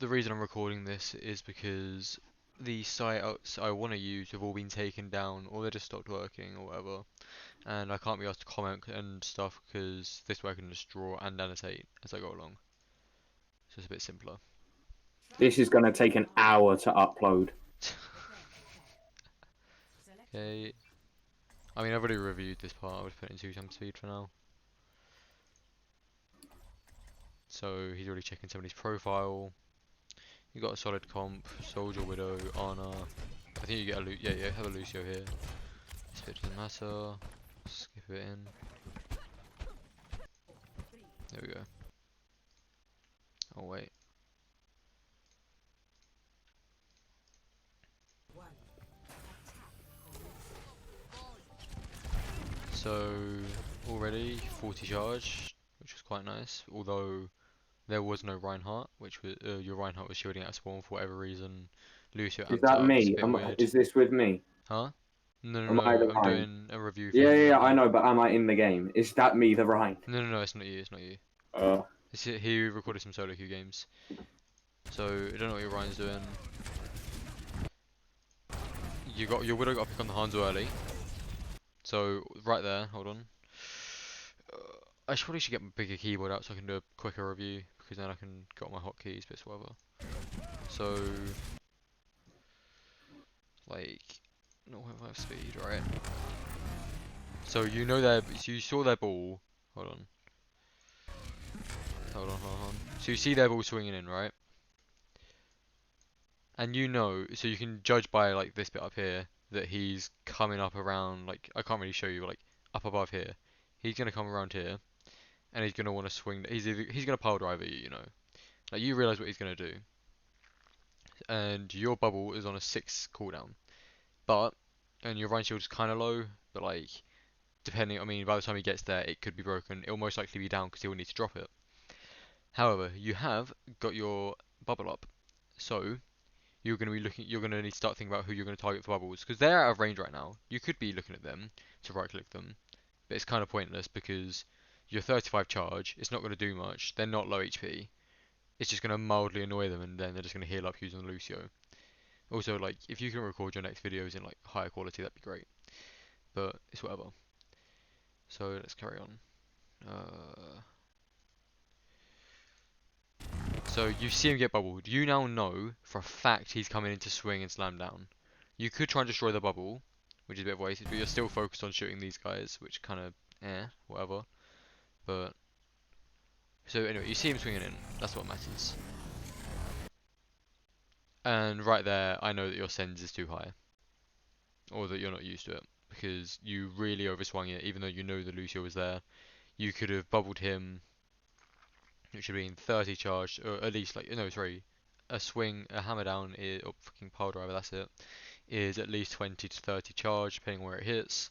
the reason I'm recording this is because the sites I want to use have all been taken down or they just stopped working or whatever, and I can't be asked to comment and stuff because this way I can just draw and annotate as I go along. So it's a bit simpler. This is going to take an hour to upload. Okay. I mean, I've already reviewed this part. I would put it in 2x speed for now. So he's already checking somebody's profile. You got a solid comp, Soldier, Widow, Ana. I think you get a yeah, you have a Lucio here. This bit doesn't matter. Skip it in. There we go. Oh wait. So already 40 charge, which was quite nice. Although there was no Reinhardt, which was your Reinhardt was shielding at spawn for whatever reason. Lucio Is amped it that up. It's a me? bit weird. Is this with me? Huh? No, no, Am I the no. I'm Rhine? doing a review for Yeah, him yeah, right yeah, I now. know, but am I in the game? Is that me, the Rhine? No, no, no. It's not you. It's not you. Uh, He recorded some solo queue games. So I don't know what your Ryan's doing. Your Widow got a pick on the Hanzo early. So right there, hold on. I probably should get my bigger keyboard out so I can do a quicker review because then I can get my hotkeys, bits whatever. So like 0.5 speed, right? So you know so you saw their ball. Hold on. Hold on, hold on. So you see their ball swinging in, right? And you know, so you can judge by like this bit up here that he's coming up around like I can't really show you, but like up above here. He's gonna come around here, and he's gonna want to swing. He's gonna pile drive at you, you know. Like you realize what he's gonna do, and your bubble is on a 6 cooldown, and your Rhine shield is kind of low, but like depending, I mean, by the time he gets there, it could be broken. It'll most likely be down because he'll need to drop it. However, you have got your bubble up, so you're going to need to start thinking about who you're going to target for bubbles because they're out of range right now. You could be looking at them to right click them, but it's kind of pointless because you're 35 charge, it's not going to do much, they're not low HP, it's just going to mildly annoy them and then they're just going to heal up using the Lucio. Also, like, if you can record your next videos in like higher quality, that'd be great, but it's whatever. So let's carry on. So you see him get bubbled. You now know for a fact he's coming in to swing and slam down. You could try and destroy the bubble, which is a bit of wasted, but you're still focused on shooting these guys, which kind of, whatever. But, so anyway, you see him swinging in. That's what matters. And right there, I know that your sends is too high. Or that you're not used to it. Because you really overswung it, even though you know the Lucio was there. You could have bubbled him, which should have been 30 charge, or at least like, no, sorry, a swing, a hammer down, or fucking pile driver, that's it, is at least 20 to 30 charge, depending where it hits,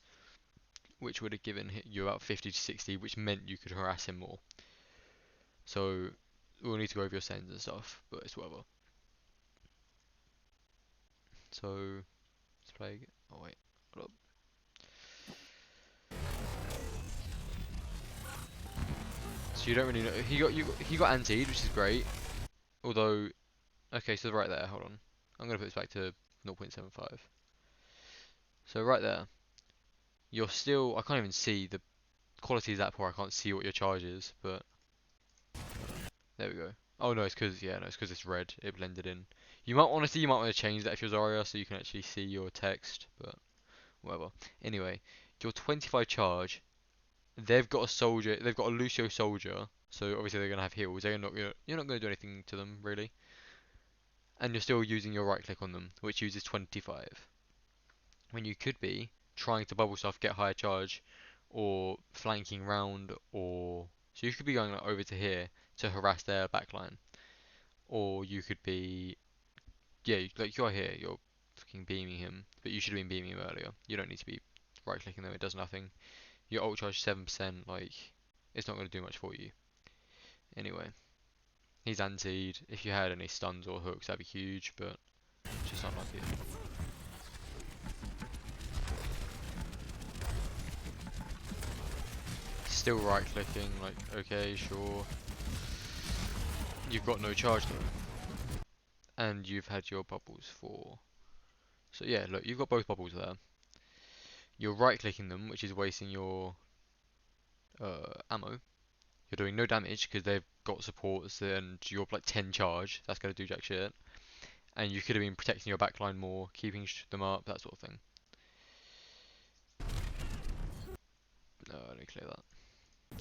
which would have given you about 50 to 60, which meant you could harass him more. So we'll need to go over your sends and stuff, but it's whatever. So let's play again. Oh wait, hold up. So you don't really know. He got antied, which is great. Although, okay, so right there. Hold on. I'm gonna put this back to 0.75. So right there, you're still. I can't even see the quality is that poor. I can't see what your charge is, but there we go. Oh no, it's because yeah, no, it's because it's red. It blended in. You might honestly, you might want to change that if you're Zarya, so you can actually see your text, but whatever. Anyway, your 25 charge. They've got a soldier. They've got a Lucio soldier. So obviously they're gonna have heals. You're not gonna do anything to them really. And you're still using your right click on them, which uses 25. When you could be trying to bubble stuff, get higher charge, or flanking round, or so you could be going like, over to here to harass their backline, or you could be yeah, like you're here, you're fucking beaming him, but you should have been beaming him earlier. You don't need to be right clicking them; it does nothing. Your ult charge 7%, like it's not going to do much for you. Anyway, he's antied. If you had any stuns or hooks, that'd be huge, but just unlucky. Still right clicking, like okay, sure. You've got no charge though. and you've had your bubbles for. So yeah, look, you've got both bubbles there. You're right-clicking them, which is wasting your ammo. You're doing no damage because they've got supports and you're like 10 charge. That's gonna do jack shit. And you could have been protecting your backline more, keeping them up, that sort of thing. No, let me clear that.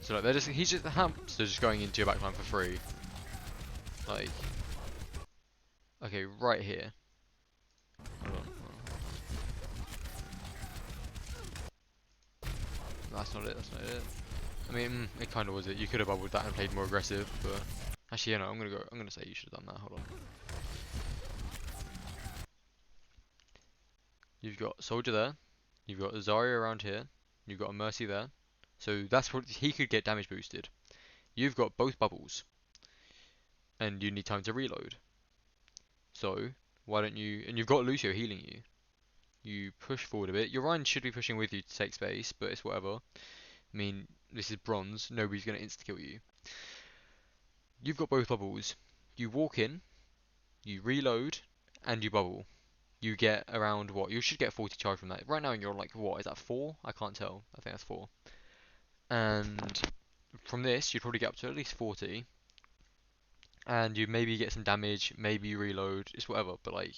So like, he's just the hamster just going into your backline for free. Like, okay, right here. Hold on, hold on. That's not it. That's not it. I mean, it kind of was it. You could have bubbled that and played more aggressive, but actually, you know, I'm gonna say you should have done that. Hold on. You've got soldier there. You've got Zarya around here. You've got a Mercy there. So that's what he could get damage boosted. You've got both bubbles, and you need time to reload. So why don't you? And you've got Lucio healing you. You push forward a bit. Your Ryan should be pushing with you to take space, but it's whatever. I mean, this is bronze. Nobody's gonna insta kill you. You've got both bubbles. You walk in, you reload, and you bubble. You get around what? You should get 40 charge from that. Right now you're like, what? Is that 4? I can't tell. I think that's 4. And from this, you'd probably get up to at least 40. And you maybe get some damage, maybe you reload, it's whatever. But like,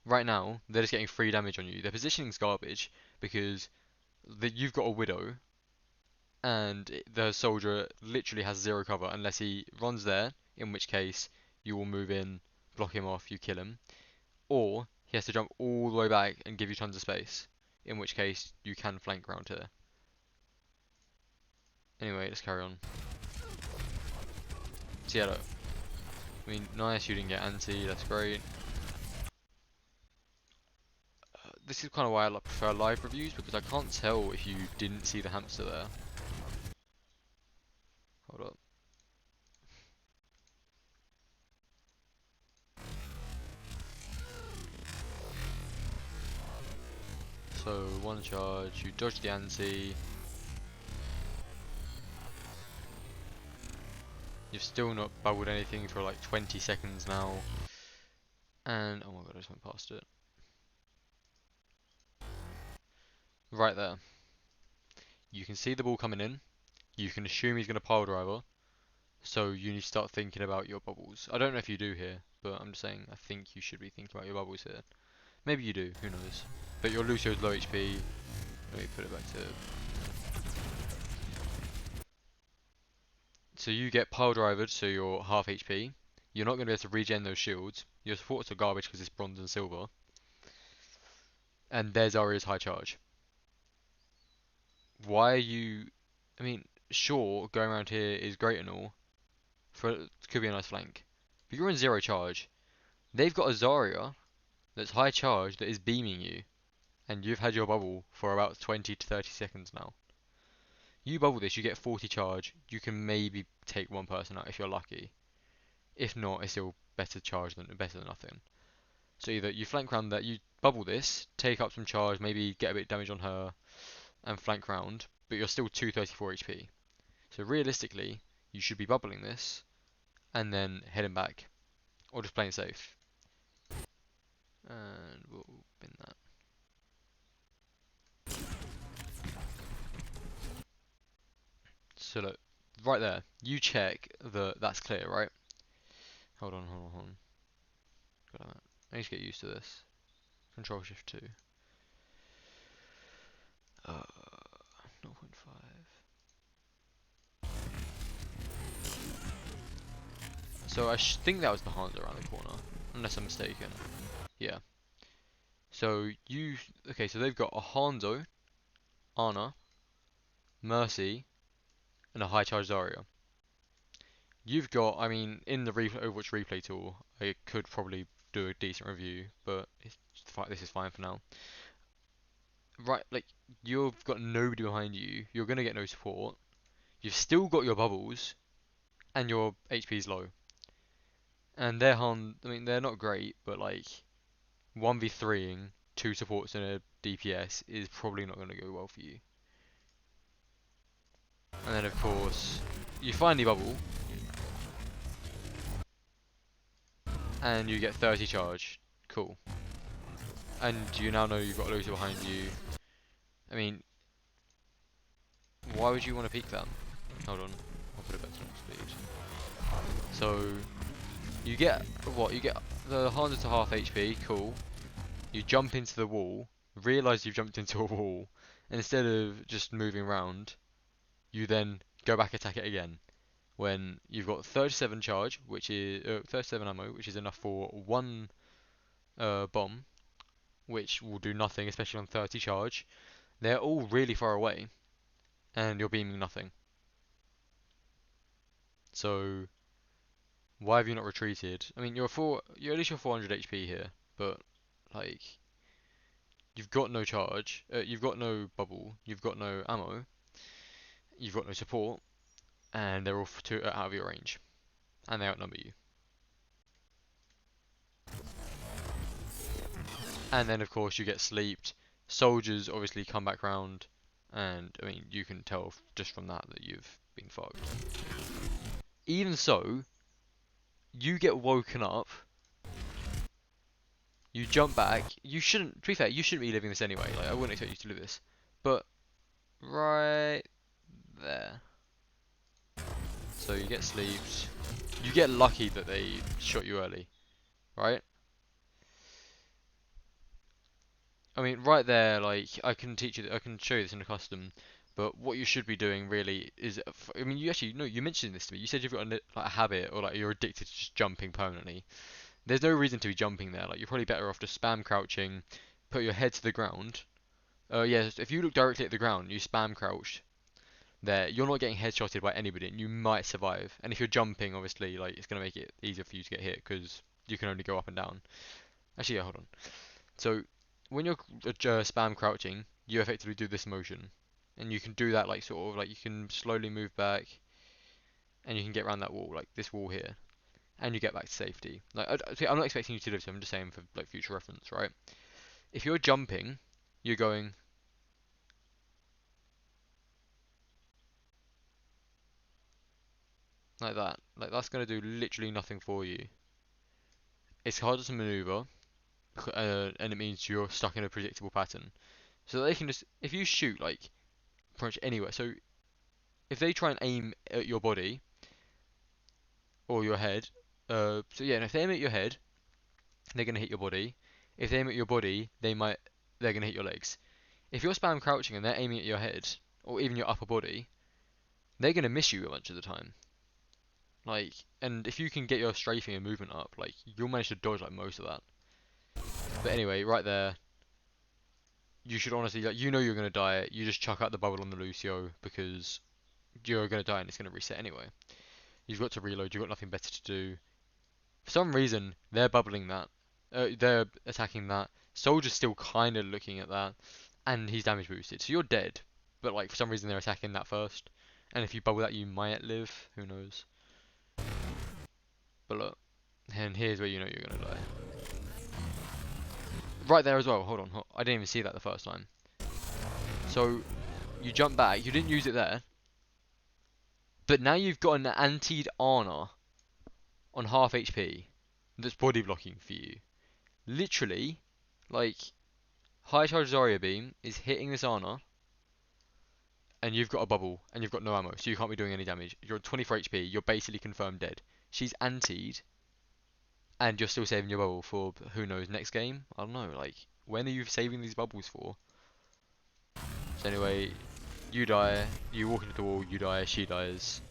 right now, they're just getting free damage on you. Their positioning's garbage because you've got a Widow and the soldier literally has zero cover unless he runs there, in which case you will move in, block him off, you kill him. Or he has to jump all the way back and give you tons of space, in which case you can flank round here. Anyway, let's carry on. So yeah, look, I mean, nice, you didn't get anti, that's great. This is kind of why I prefer live reviews, because I can't tell if you didn't see the hamster there. Hold up. So, one charge, you dodge the anti. You've still not bubbled anything for like 20 seconds now. And, oh my god, I just went past it. Right there. You can see the ball coming in. You can assume he's going to pile driver. So you need to start thinking about your bubbles. I don't know if you do here, but I'm just saying I think you should be thinking about your bubbles here. Maybe you do, who knows. But your Lucio's low HP. Let me put it back to... So you get pile drivered, so you're half HP. You're not going to be able to regen those shields. Your supports are garbage because it's bronze and silver. And there's Zarya's high charge. Why are you... I mean, sure, going around here is great and all. Could be a nice flank. But you're in zero charge. They've got a Zarya that's high charge that is beaming you. And you've had your bubble for about 20 to 30 seconds now. You bubble this, you get 40 charge. You can maybe take one person out if you're lucky. If not, it's still better charge than better than nothing. So either you flank round that, you bubble this, take up some charge, maybe get a bit of damage on her, and flank round, but you're still 234 HP. So realistically, you should be bubbling this, and then heading back, or just playing safe. And we'll bin that. So look, right there, you check that that's clear, right? Hold on, hold on, hold on. God, I need to get used to this. Control Shift 2. 0.5. So I think that was the Hanzo around the corner, unless I'm mistaken. Yeah. So okay, so they've got a Hanzo, Ana, Mercy, and a high charge Zarya. You've got, I mean, in the Overwatch replay tool, I could probably do a decent review, but this is fine for now. Right, like, you've got nobody behind you, you're gonna get no support, you've still got your bubbles, and your HP's low. And I mean, they're not great, but like, 1v3ing two supports and a DPS is probably not going to go well for you. And then, of course, you finally bubble. and you get 30 charge. Cool. And you now know you've got Lucio behind you. I mean, why would you want to peek that? Hold on, I'll put it back to normal speed. So you get what? You get the 100 to half HP. Cool. You jump into the wall, realise you've jumped into a wall, and instead of just moving around, you then go back attack it again. When you've got 37 charge, which is 37 ammo, which is enough for one bomb, which will do nothing, especially on 30 charge. They're all really far away, and you're beaming nothing. So why have you not retreated? I mean, you're at least you're 400 HP here, but like you've got no charge, you've got no bubble, you've got no ammo, you've got no support, and they're all out of your range, and they outnumber you. And then of course you get sleeped. Soldiers obviously come back round, and I mean you can tell just from that that you've been fucked. Even so, you get woken up. You jump back. You shouldn't. To be fair, you shouldn't be living this anyway. Like I wouldn't expect you to live this. But right there. So you get sleeved. You get lucky that they shot you early, right? I mean, right there, like I can teach you. I can show you this in a custom. But what you should be doing really is, I mean, you actually no, you mentioned this to me. You said you've got like a habit or like you're addicted to just jumping permanently. There's no reason to be jumping there. Like you're probably better off just spam crouching, put your head to the ground. Yes, if you look directly at the ground, you spam crouch there. You're not getting headshotted by anybody, and you might survive. And if you're jumping, obviously, like it's gonna make it easier for you to get hit because you can only go up and down. Actually, yeah, hold on. So when you're spam crouching, you effectively do this motion, and you can do that like sort of like you can slowly move back, and you can get around that wall, like this wall here, and you get back to safety. Like I'm not expecting you to do this. I'm just saying for like future reference, right? If you're jumping, you're going like that. Like that's gonna do literally nothing for you. It's harder to maneuver, and it means you're stuck in a predictable pattern. So they can just, if you shoot like pretty much anywhere. So if they try and aim at your body or your head, so yeah, and if they aim at your head, they're gonna hit your body. If they aim at your body, they're gonna hit your legs. If you're spam crouching and they're aiming at your head or even your upper body, they're gonna miss you a bunch of the time. Like, and if you can get your strafing and movement up, like you'll manage to dodge like most of that. But anyway, right there, you should honestly, like, you know you're gonna die. You just chuck out the bubble on the Lucio because you're gonna die and it's gonna reset anyway. You've got to reload. You've got nothing better to do. For some reason, they're bubbling that. They're attacking that. Soldier's still kind of looking at that, and he's damage boosted. So you're dead. But like for some reason they're attacking that first. And if you bubble that, you might live. Who knows? But look, and here's where you know you're gonna die. Right there as well. Hold on. I didn't even see that the first time. So you jump back. You didn't use it there. But now you've got an antied Ana on half HP that's body blocking for you. Literally, like, high charge Zarya beam is hitting this Ana, and you've got a bubble, and you've got no ammo, so you can't be doing any damage. You're at 24 HP, you're basically confirmed dead. She's antied, and you're still saving your bubble for, who knows, next game? I don't know, like, when are you saving these bubbles for? So anyway, you die, you walk into the wall, you die, she dies.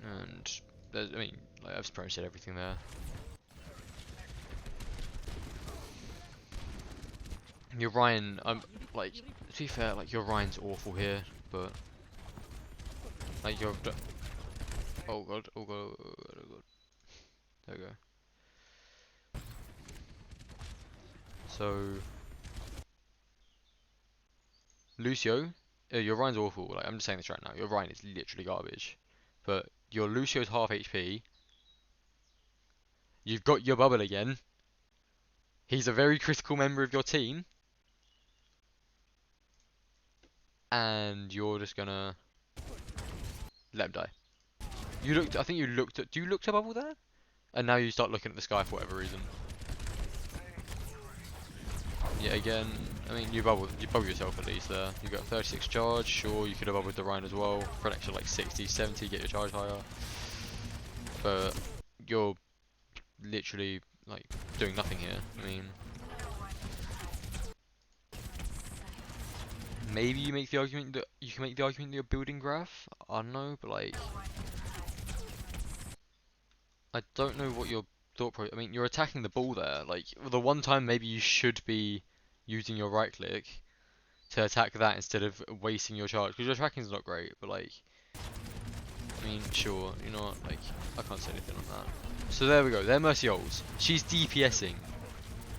And, I mean, like, I've pretty much said everything there. Your Ryan, like, to be fair, like, your Ryan's awful here, but, like, oh god, oh god, oh god, oh god. There we go. So, Lucio, your Ryan's awful, like, I'm just saying this right now, your Ryan is literally garbage. But, your Lucio's half HP, you've got your bubble again, he's a very critical member of your team, and you're just gonna let him die. I think you looked at, do you look to bubble there? And now you start looking at the sky for whatever reason. Yeah, again, I mean, you bubbled yourself at least there. You got 36 charge, sure, you could have bubbled the Rhine as well for an extra like 60, 70, get your charge higher. But you're literally like doing nothing here. I mean, maybe you make the argument that you can make the argument that you're building graph. I don't know, but like, I don't know what your thought process. I mean, you're attacking the ball there. Like the one time maybe you should be using your right click to attack that instead of wasting your charge because your tracking's not great. But like, I mean, sure, you know what? Like, I can't say anything on that. So there we go. They're Mercy ults. She's DPSing.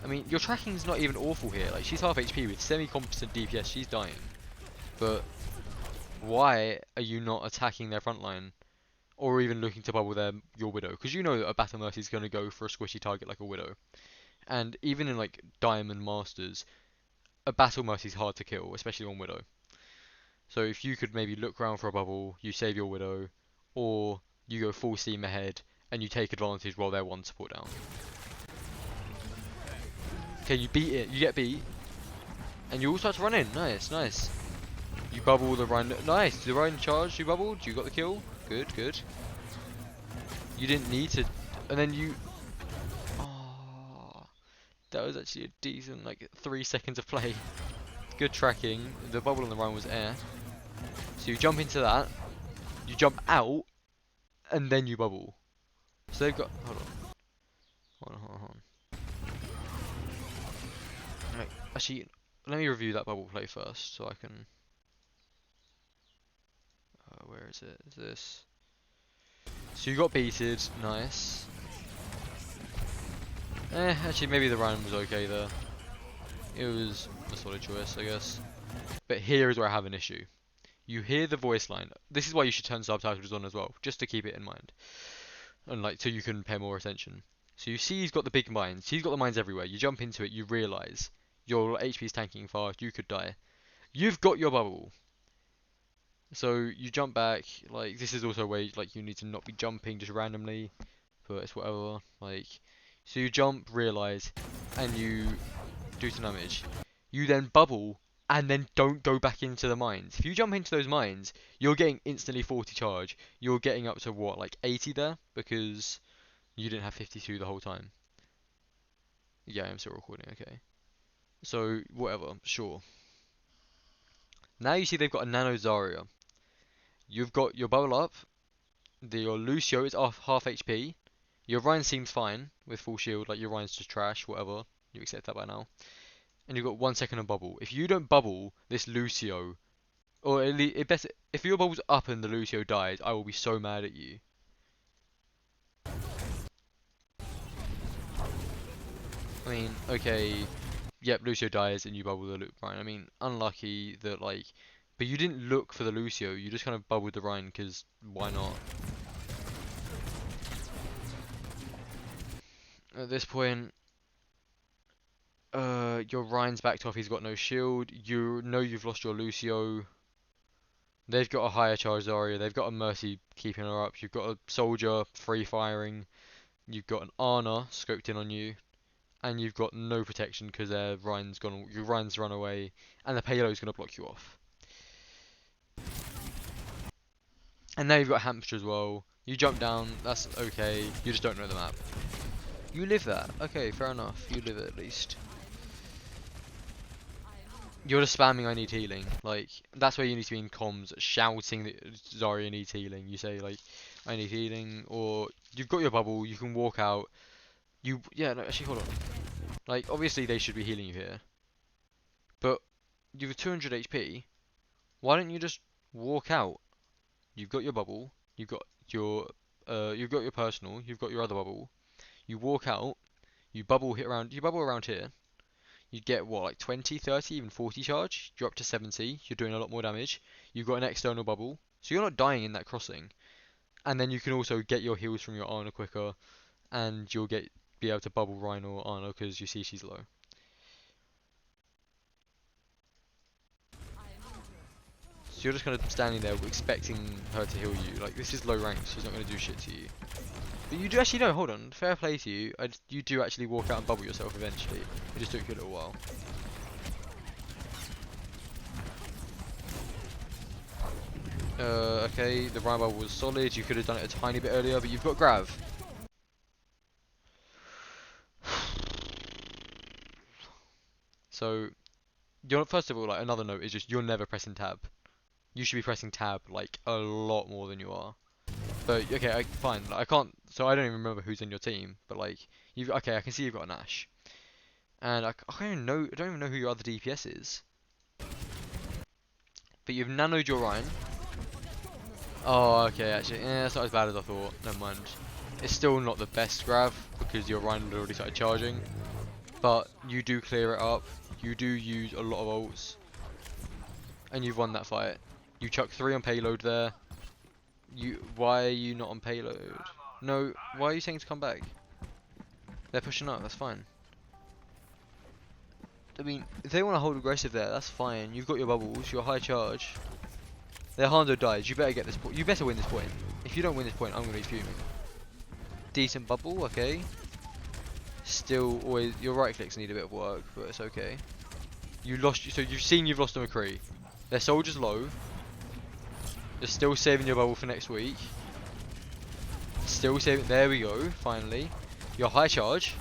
I mean, your tracking's not even awful here. Like, she's half HP with semi-competent DPS. She's dying. But why are you not attacking their front line? Or even looking to bubble your Widow? Because you know that a Battle Mercy is going to go for a squishy target like a Widow. And even in, like, Diamond Masters, a Battle Mercy is hard to kill, especially on Widow. So if you could maybe look around for a bubble, you save your Widow, or you go full steam ahead, and you take advantage while they're one support down. Okay, you beat it. You get beat. And you all start to run in. Nice, nice. You bubble the Rhine. Nice. The Rhine charge. You bubbled. You got the kill. Good, good. You didn't need to. And then you. Oh, that was actually a decent, like, 3 seconds of play. Good tracking. The bubble on the Rhine was air. So you jump into that. You jump out. And then you bubble. So they've got. Hold on. Hold on, hold on, hold on. Right. Actually, let me review that bubble play first so I can. Where is it? Is this? So you got beated, nice. Actually maybe the Rhine was okay there. It was a solid choice, I guess. But here is where I have an issue. You hear the voice line. This is why you should turn subtitles on as well, just to keep it in mind. And like, so you can pay more attention. So you see he's got the big mines. He's got the mines everywhere. You jump into it, you realise your HP is tanking fast, you could die. You've got your bubble. So you jump back, like this is also where like you need to not be jumping just randomly, but it's whatever. Like, so you jump, realise, and you do some damage. You then bubble, and then don't go back into the mines. If you jump into those mines, you're getting instantly 40 charge. You're getting up to what, like 80 there, because you didn't have 52 the whole time. Yeah, I'm still recording, okay. So, whatever, sure. Now you see they've got a Nano Zarya. You've got your bubble up, your Lucio is off half HP. Your Rhine seems fine with full shield, like your Rhine's just trash, whatever. You accept that by now. And you've got 1 second on bubble. If you don't bubble this Lucio, or at least, if your bubble's up and the Lucio dies, I will be so mad at you. I mean, okay, yep, Lucio dies and you bubble the Rhine. I mean, unlucky that, like, but you didn't look for the Lucio, you just kind of bubbled the Rhine, because why not? At this point, your Rhine's backed off, he's got no shield. You know you've lost your Lucio. They've got a higher charge Zarya, they've got a Mercy keeping her up. You've got a Soldier free firing. You've got an Ana scoped in on you. And you've got no protection because your Rhine's run away. And the payload's going to block you off. And now you've got Hamster as well. You jump down, that's okay. You just don't know the map. You live that. Okay, fair enough. You live it at least. You're just spamming I need healing. Like, that's where you need to be in comms, shouting that Zarya needs healing. You say, like, I need healing, or you've got your bubble, you can walk out. Yeah, no, actually, hold on. Like, obviously they should be healing you here. But, you've 200 HP, why don't you just walk out? You've got your bubble, you've got your personal, you've got your other bubble. You walk out, you bubble around here. You get what, like 20, 30, even 40 charge. You're up to 70. You're doing a lot more damage. You've got an external bubble, so you're not dying in that crossing. And then you can also get your heals from your Ana quicker, and you'll be able to bubble Rhino or Ana because you see she's low. So you're just kind of standing there expecting her to heal you. Like, this is low rank. She's not going to do shit to you. But you do actually know. Hold on. Fair play to you. You do actually walk out and bubble yourself eventually. It just took you a little while. Okay, the Ryan bubble was solid. You could have done it a tiny bit earlier, but you've got Grav. So, you're first of all, like another note is just you're never pressing tab. You should be pressing tab like a lot more than you are. But okay, fine. Like, I can't. So I don't even remember who's in your team. But like, you've okay. I can see you've got an Ash, and I don't even know. I don't even know who your other DPS is. But you've nanoed your Ryan. Oh, okay. Actually, it's not as bad as I thought. Never mind. It's still not the best grab because your Ryan had already started charging. But you do clear it up. You do use a lot of ults, and you've won that fight. You chuck 3 on payload there. Why are you not on payload? No, why are you saying to come back? They're pushing up, that's fine. I mean, if they want to hold aggressive there, that's fine. You've got your bubbles, your high charge. Their Hondo dies, you better get this point. You better win this point. If you don't win this point, I'm going to be fuming. Decent bubble, okay. Still, always, your right clicks need a bit of work, but it's okay. You lost, so you've lost a McCree. Their soldier's low. You're still saving your bubble for next week. Still saving, there we go, finally. Your high charge.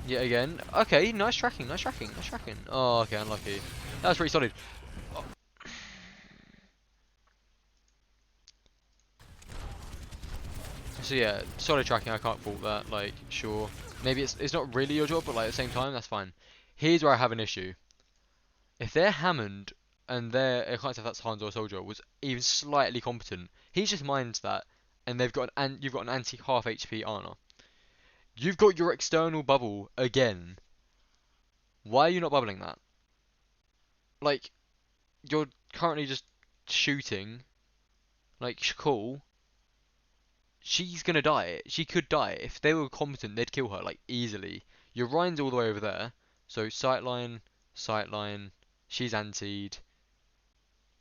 Yet again. Okay, nice tracking, nice tracking, nice tracking. Oh, okay, unlucky. That was pretty solid. Oh. So yeah, solid tracking, I can't fault that, like, sure. Maybe it's not really your job, but like at the same time, that's fine. Here's where I have an issue. If their Hammond and their, I can't say if that's Hans or Soldier, was even slightly competent, he's just mined that, and you've got an anti-half HP Ana. You've got your external bubble again. Why are you not bubbling that? Like, you're currently just shooting. Like, cool. She's gonna die. She could die. If they were competent, they'd kill her, like, easily. Your Ryan's all the way over there. So, sightline, sightline. She's antied.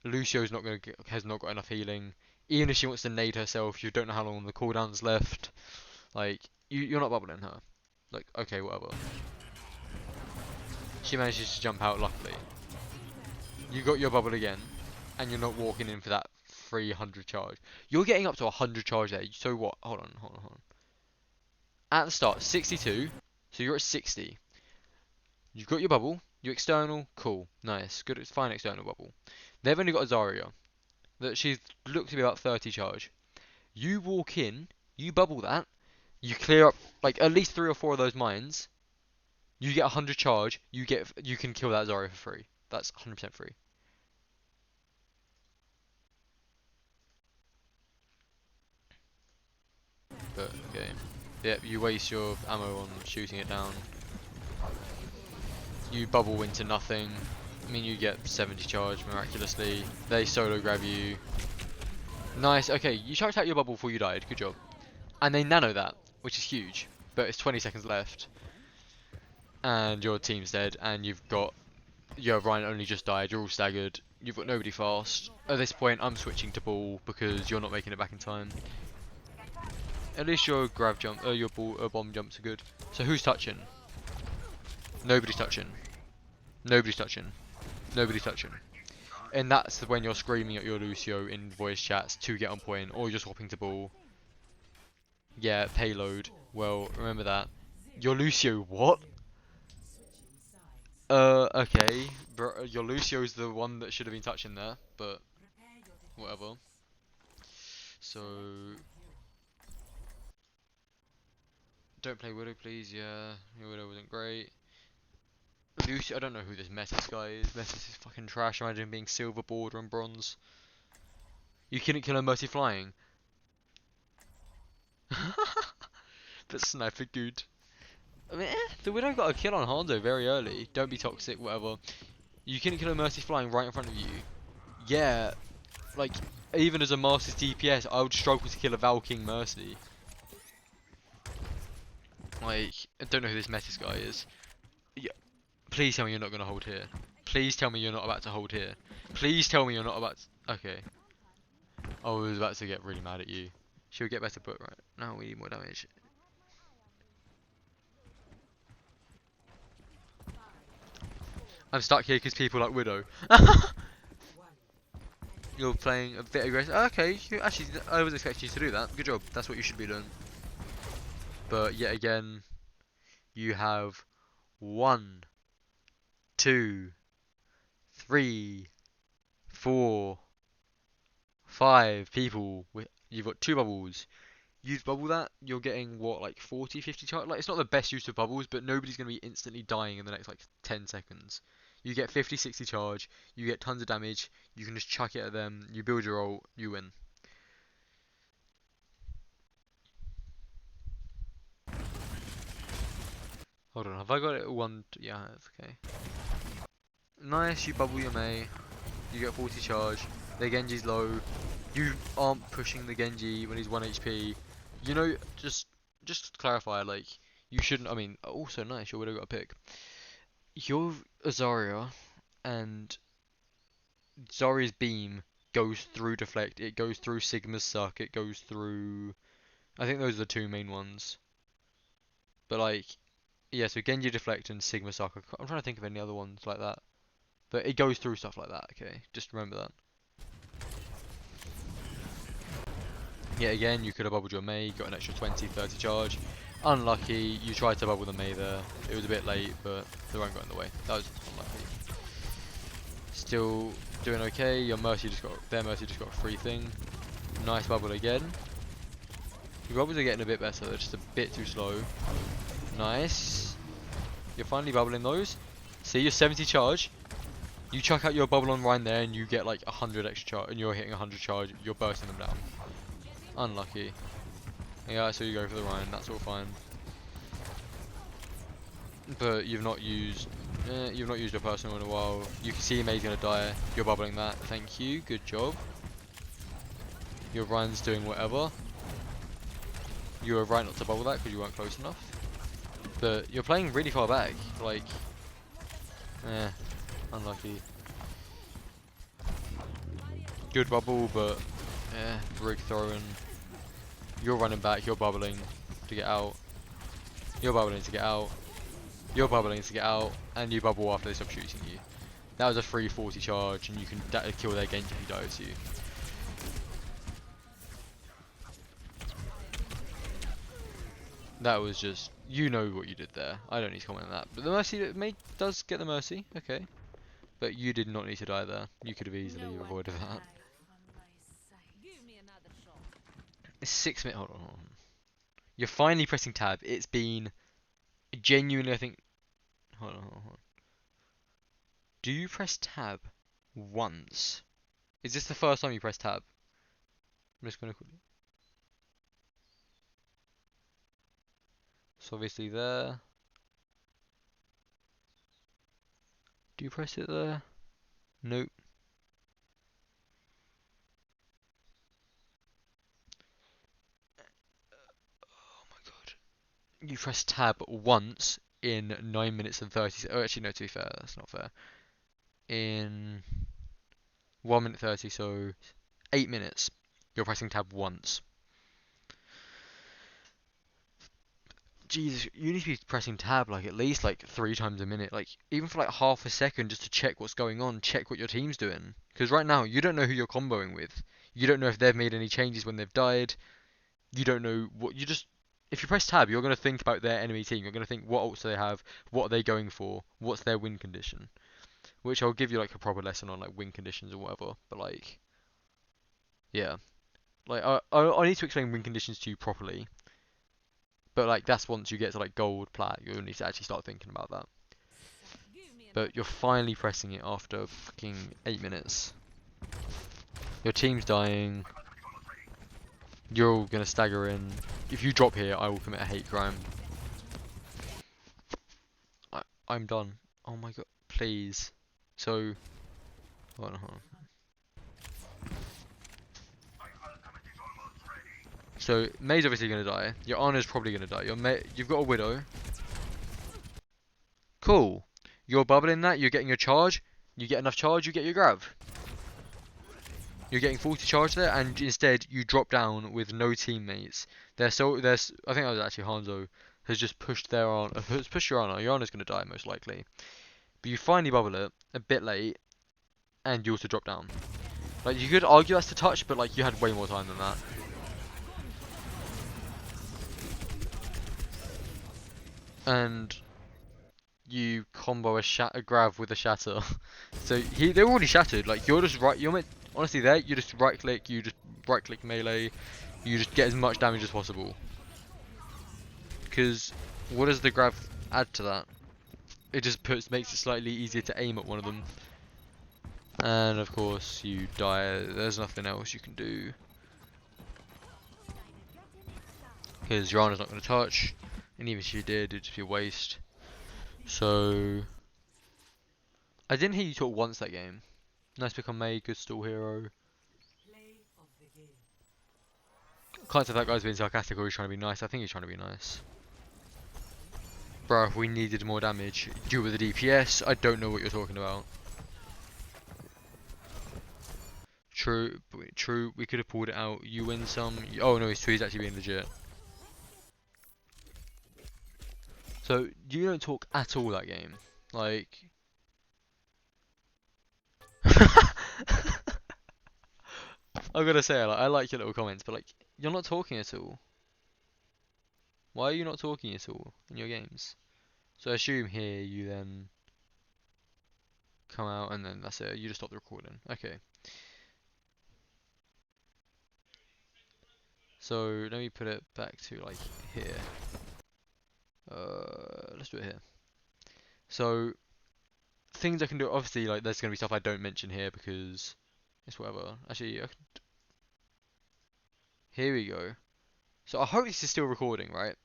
Lucio's has not got enough healing. Even if she wants to nade herself, you don't know how long the cooldown's left. Like, you're not bubbling her. Like, okay, whatever. She manages to jump out, luckily. You got your bubble again, and you're not walking in for that 300 charge. You're getting up to 100 charge there. So what? Hold on. At the start, 62. So you're at 60. You've got your bubble. Your external, cool, nice, good. It's fine external bubble. They've only got a Zarya that she's looked to be about 30 charge. You walk in, you bubble that, you clear up like at least 3 or 4 of those mines. You get 100 charge. You can kill that Zarya for free. That's 100% free. But okay. Yep, you waste your ammo on shooting it down. You bubble into nothing. I mean, you get 70 charge miraculously. They solo grab you. Nice, okay, you chucked out your bubble before you died. Good job. And they nano that, which is huge. But it's 20 seconds left. And your team's dead, and you've got... Your Ryan only just died, you're all staggered. You've got nobody fast. At this point, I'm switching to ball because you're not making it back in time. At least your grab jump, your bomb jumps are good. So who's touching? Nobody's touching. Nobody's touching. Nobody's touching. And that's when you're screaming at your Lucio in voice chats to get on point, or you're swapping to ball. Yeah, payload. Well, remember that. Your Lucio, what? Okay. Your Lucio's the one that should have been touching there, but whatever. So... Don't play Widow, please. Yeah, your Widow wasn't great. Lucio, I don't know who this Metis guy is. Metis is fucking trash. Imagine being silver, border, and bronze. You couldn't kill a Mercy flying. But sniper good. I mean, the Widow got a kill on Hondo very early. Don't be toxic, whatever. You couldn't kill a Mercy flying right in front of you. Yeah, like, even as a Master's DPS, I would struggle to kill a Valking Mercy. Like, I don't know who this Metis guy is. Yeah, please tell me you're not going to hold here. Please tell me you're not about to hold here. Please tell me you're not about to... Okay. I was about to get really mad at you. She'll get better, but right now we need more damage. I'm stuck here because people like Widow. You're playing a bit aggressive. Okay, actually, I was expecting you to do that. Good job. That's what you should be doing. But yet again, you have 1, 2, 3, 4, 5 people. You've got 2 bubbles. Use bubble that, you're getting what, like 40, 50 charge? Like, it's not the best use of bubbles, but nobody's going to be instantly dying in the next like 10 seconds. You get 50, 60 charge, you get tons of damage, you can just chuck it at them, you build your ult, you win. Hold on, have I got it one? Yeah, that's okay. Nice, you bubble your Mei, you get 40 charge, their Genji's low, you aren't pushing the Genji when he's 1 HP. You know, just to clarify, like, you shouldn't, I mean, also nice, you would have got a pick. Your Zarya and Zarya's beam goes through deflect, it goes through Sigma's suck, it goes through, I think those are the 2 main ones. But like, yeah, so Genji deflect and Sigma suck. I'm trying to think of any other ones like that. But it goes through stuff like that, okay? Just remember that. Yeah, again, you could have bubbled your Mei, got an extra 20, 30 charge. Unlucky, you tried to bubble the Mei there. It was a bit late, but the run got in the way. That was unlucky. Still doing okay. Their Mercy just got a free thing. Nice bubble again. Your bubbles are getting a bit better, they're just a bit too slow. Nice. You're finally bubbling those. See, you're 70 charge. You chuck out your bubble on Rhine there and you get like 100 extra charge, and you're hitting 100 charge, you're bursting them down. Unlucky. Yeah, so you go for the Rhine, that's all fine. But you've not used your personal in a while. You can see Mei's gonna die. You're bubbling that. Thank you. Good job. Your Rhine's doing whatever. You were right not to bubble that because you weren't close enough. But you're playing really far back. Like, unlucky. Good bubble, but rig throwing. You're running back. You're bubbling to get out. You're bubbling to get out. You're bubbling to get out, and you bubble after they stop shooting you. That was a free 40 charge, and you can kill their Genji if he dies to you. That was just, you know what you did there. I don't need to comment on that. But the Mercy does get the Mercy, okay. But you did not need to die there. You could have easily avoided that. It's 6 minutes. Hold on. You're finally pressing tab. It's been genuinely, I think. Hold on. Do you press tab once? Is this the first time you press tab? I'm just gonna quickly. So obviously there. Do you press it there? Nope. Oh my god. You press tab once in 9 minutes and 30 seconds. Oh, actually, no, to be fair, that's not fair. In 1 minute 30, so 8 minutes, you're pressing tab once. Jesus, you need to be pressing tab like at least like 3 times a minute, like even for like half a second just to check what's going on, check what your team's doing. Because right now, you don't know who you're comboing with. You don't know if they've made any changes when they've died. You don't know what, if you press tab, you're going to think about their enemy team. You're going to think what ults do they have, what are they going for, what's their win condition. Which I'll give you like a proper lesson on like win conditions or whatever. But like, yeah. Like, I need to explain win conditions to you properly. But like, that's once you get to like gold, plat, you'll need to actually start thinking about that. But you're finally pressing it after fucking 8 minutes. Your team's dying. You're all gonna stagger in. If you drop here, I will commit a hate crime. I'm done. Oh my god, please. So, hold on. So, Mei's obviously gonna die. Your Ana's probably gonna die. You've got a Widow. Cool. You're bubbling that, you're getting your charge. You get enough charge, you get your grab. You're getting 40 charge there, and instead you drop down with no teammates. There's I think that was actually Hanzo has just pushed their on has pushed your Yana. Your Yana's gonna die most likely. But you finally bubble it a bit late, and you also drop down. Like you could argue that's the touch, but like you had way more time than that. And you combo a grab with a shatter. So they're already shattered. Like you're just right. You're meant honestly there. You just right click. You just right click melee. You just get as much damage as possible. Because what does the grab add to that? It just makes it slightly easier to aim at one of them. And of course you die. There's nothing else you can do. Because your Ana's not going to touch. And even if she did, it'd just be a waste. So I didn't hear you talk once that game. Nice pick on May, good stall hero. Can't say that guy's being sarcastic or he's trying to be nice. I think he's trying to be nice. Bro, if we needed more damage due with the DPS, I don't know what you're talking about. True, true, we could have pulled it out. You win some. Oh no, he's actually being legit. So, you don't talk at all that game. Like... I gotta say, I like your little comments, but like, you're not talking at all. Why are you not talking at all in your games? So I assume here you then come out and then that's it, you just stop the recording. Okay. So let me put it back to like here. Let's do it here. So things I can do, obviously like there's gonna be stuff I don't mention here because it's whatever. Actually, here we go. So I hope this is still recording, right?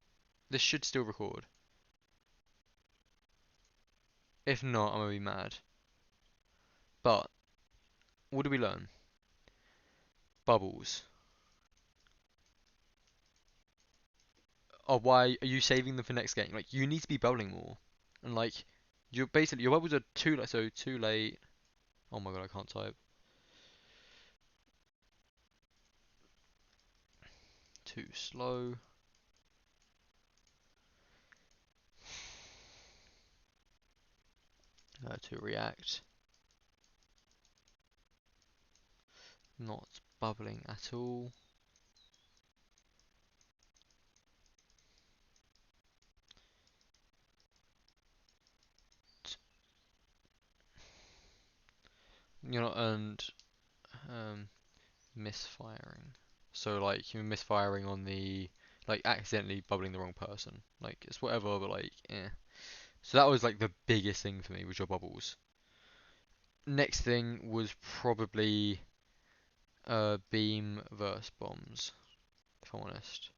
This should still record. If not, I'm gonna be mad. But what do we learn? Bubbles. Oh, why are you saving them for next game? Like you need to be bubbling more, and like you're basically your bubbles are too late. So too late. Oh my god, I can't type. Too slow. To react. Not bubbling at all. You're not earned misfiring. So like you're misfiring on the like accidentally bubbling the wrong person. Like it's whatever, but like eh. So that was like the biggest thing for me was your bubbles. Next thing was probably beam versus bombs, if I'm honest.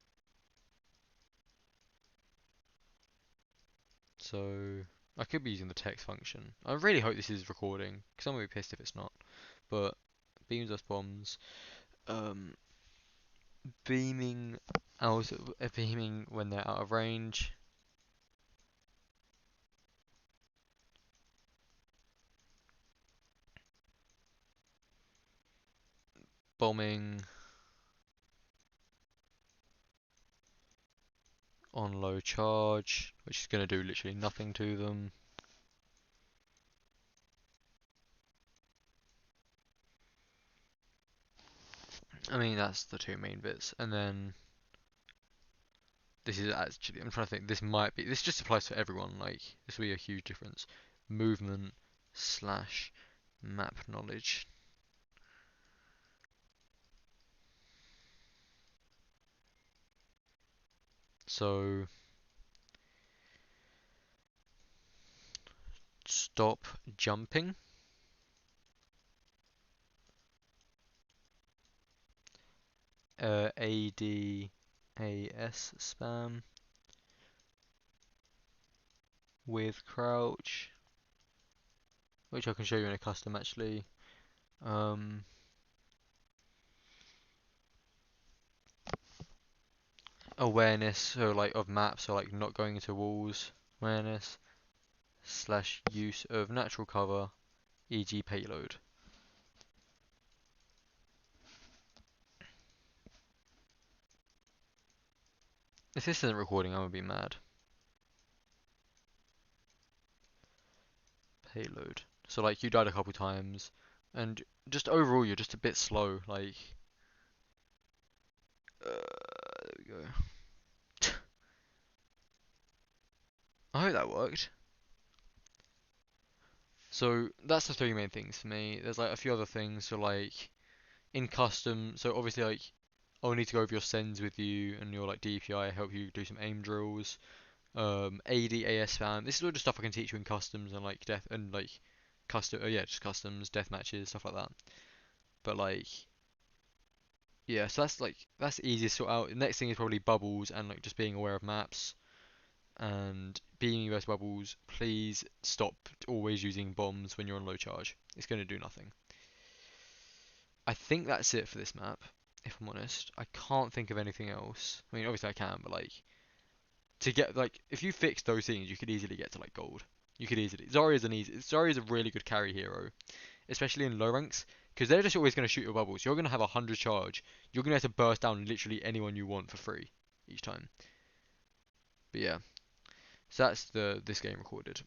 So I could be using the text function. I really hope this is recording, because I'm gonna be pissed if it's not. But beams versus bombs. Um, beaming beaming when they're out of range. Bombing on low charge, which is gonna do literally nothing to them. I mean that's the two main bits, and then this is actually I'm trying to think. This just applies to everyone. Like this will be a huge difference. Movement slash map knowledge. So stop jumping. ADAS spam with crouch, which I can show you in a custom actually. Um, awareness, so like of maps, so like not going into walls. Awareness slash use of natural cover, e.g. payload. If this isn't recording, I'm gonna be mad. Payload. So like you died a couple times, and just overall you're just a bit slow. Like, there we go. I hope that worked. So that's the three main things for me. There's like a few other things. So like in custom, so obviously like I'll need to go over your sends with you and your like DPI, help you do some aim drills. AD, AS fan. This is all just stuff I can teach you in customs and like death and like custom. Oh yeah, just customs, death matches, stuff like that. But like yeah, so that's easy to sort out. The next thing is probably bubbles and like just being aware of maps and being US bubbles. Please stop always using bombs when you're on low charge. It's going to do nothing. I think that's it for this map. If I'm honest, I can't think of anything else. I mean, obviously I can, but like to get like if you fix those things, you could easily get to like gold. You could easily. Zarya's a really good carry hero, especially in low ranks, because they're just always going to shoot your bubbles. You're going to have 100 charge. You're going to have to burst down literally anyone you want for free each time. But yeah, so that's the this game recorded.